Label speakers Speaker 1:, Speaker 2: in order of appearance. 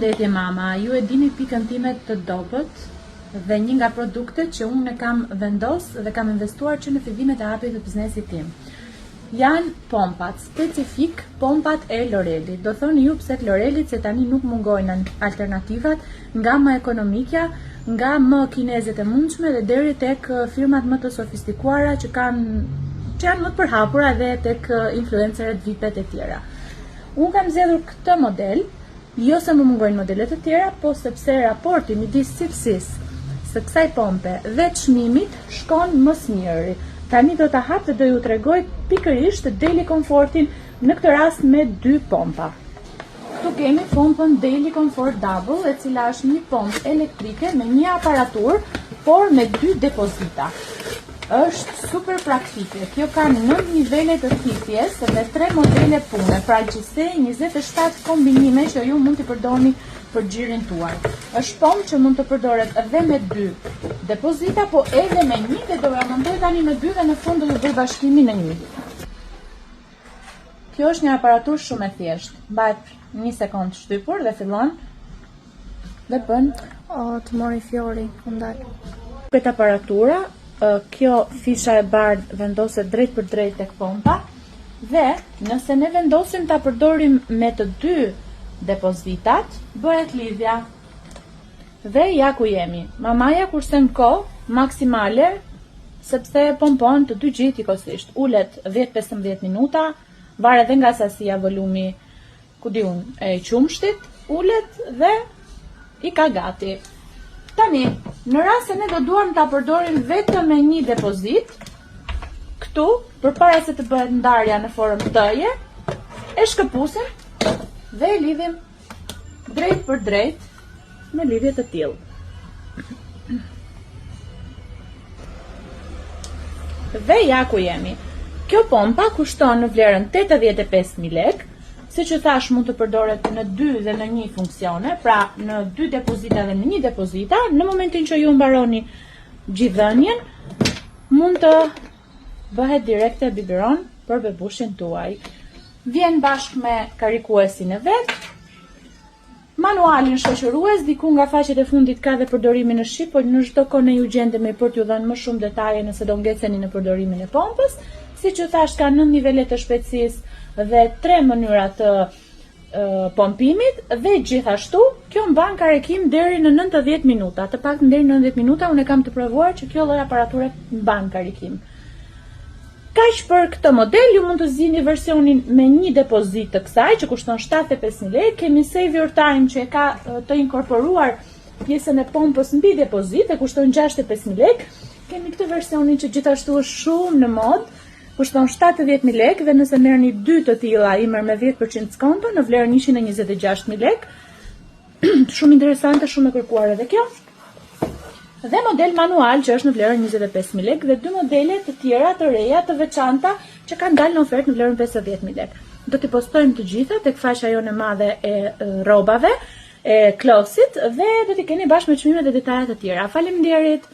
Speaker 1: Përshëndetje mama, ju e dini pikën time të dobët dhe një nga produktet që unë e kam vendos dhe kam investuar që në fillimet e hapjes të biznesit tim. Janë pompat, specifik pompat e Lorelit. Do thoni ju pse të Lorelit, se tani nuk mungojnë alternativat, nga më ekonomikja, nga më kinezet e mundshme dhe deri tek firmat më të sofistikuara që janë më të përhapura dhe tek influencerët VIP-et e tjera. Unë kam zgjedhur këtë model, jo se më mungojnë modelet të tjera, po sepse raporti midis cilësisë së kësaj pompe dhe çmimit shkon më së miri. Tani do ta hap dhe do ju tregoj pikërisht Daily Comfortin në këtë rast me dy pompa. Këtu kemi pompën Daily Comfort Double, e cila është një pompë elektrike me një aparatur, por me dy depozita. Është super praktike. Kjo ka 9 nivele të thithjes dhe 3 modele pune, pra gjithsej 27 kombinime që ju mund t'i përdorni për xhirin tuaj. Është pompë që mund të përdoret edhe me 2 depozita, po edhe me 1, dhe do ja montoj tani me 2 dhe në fund do ju bëj bashkimin në 1. Kjo është një aparatur shumë e thjeshtë. Mbahet 1 sekond shtypur dhe fillon dhe bën
Speaker 2: të mori fjori ndal.
Speaker 1: Këtë aparatura, kjo fisha e bardhë vendoset drejt për drejt tek pompa dhe nëse ne vendosim ta përdorim me të dy depozitat, bëhet lidhja. Dhe ja ku jemi. Mamaja kursen kohë maksimale, sepse pompon të dy gjithikosisht. Ulet 10-15 minuta, varet edhe nga sasia volumi, ku di unë, e qumshtit, ulet dhe i ka gati. Tani, në rast se ne do duam ta përdorim vetëm me një depozit, këtu, përpara se të bëhet ndarja në formë tëje, e shkëpusim dhe e lidhim drejt për drejt me lidhje të tillë. Dhe ja ku jemi. Kjo pompa kushton në vlerën 85.000 lekë. Si që thash, mund të përdoret në 2 dhe në 1 funksione, pra në 2 depozita dhe në 1 depozita. Në momentin që ju mbaroni gjithdhënien, mund të bëhet direkte biberon për bebushin tuaj. Vjen bashkë me karikuesin e vet. Manualin shoqërues, diku nga faqet e fundit ka dhe përdorimin në shqip, por në çdo kohë ne ju gjendemi për t'ju dhënë më shumë detaje nëse do ngeceni në përdorimin e pompës. Siç ju thash, ka 9 nivele të shpejtësisë dhe 3 mënyra të pompimit dhe gjithashtu kjo mban karikim deri në 90 minuta. Të paktën deri në 90 minuta unë kam të provuar që kjo lloj aparature mban karikim. Kaq për këtë model, ju mund të zgjidhni versionin me një depozit të kësaj që kushton 75.000 lekë. Kemi Save Your Time që e ka të inkorporuar pjesën e pompës mbi depozit e kushton 65.000 lekë. Kemi këtë versionin që gjithashtu është shumë në modë, kushton 70.000 lekë dhe nëse merrni 2 të tilla i merr me 10% skonto në vlerën 126.000 lekë. Shumë interesante, shumë e kërkuar edhe kjo. Dhe model manual që është në vlerën 25.000 lekë dhe 2 modele të tjera të reja të veçanta që kanë dalë në ofertë në vlerën 50.000 lekë. Do t'i postojmë të gjitha tek faqja jonë e madhe e rrobave, e Closet, dhe do t'i keni bashkë me çmimet dhe detajet të tjera. Faleminderit.